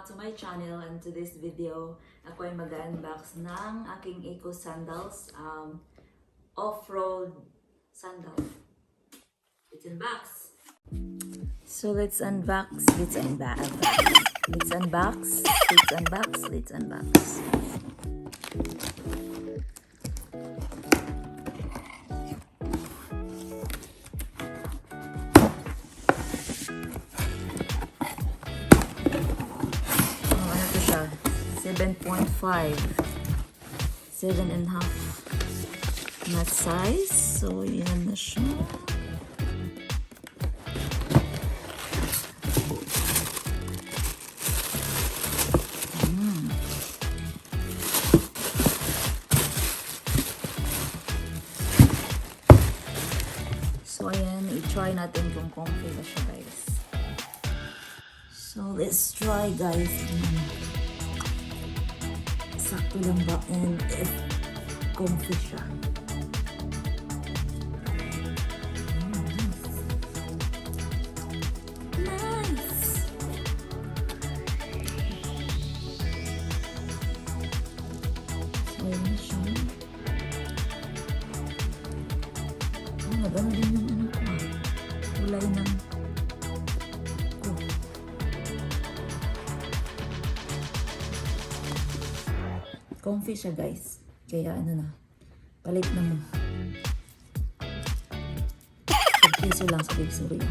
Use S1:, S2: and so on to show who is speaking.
S1: back to my channel, and to this video, ako ay mag-unbox ng aking Ecco sandals, off-road sandal. It's in box. So let's unbox. Ano to siya? 7.5. 7.5 na size. So yan na siya. So, ayan, i-try natin kung comfy na siya, guys. So, let's try, guys. Sakto lang ba? And if comfy siya. Nice! So, ayan na siya. Maganda din yung ano ko kulay ng comfy siya, guys. Kaya ano na, palit na mo. Pag-piso lang sa Big Surya.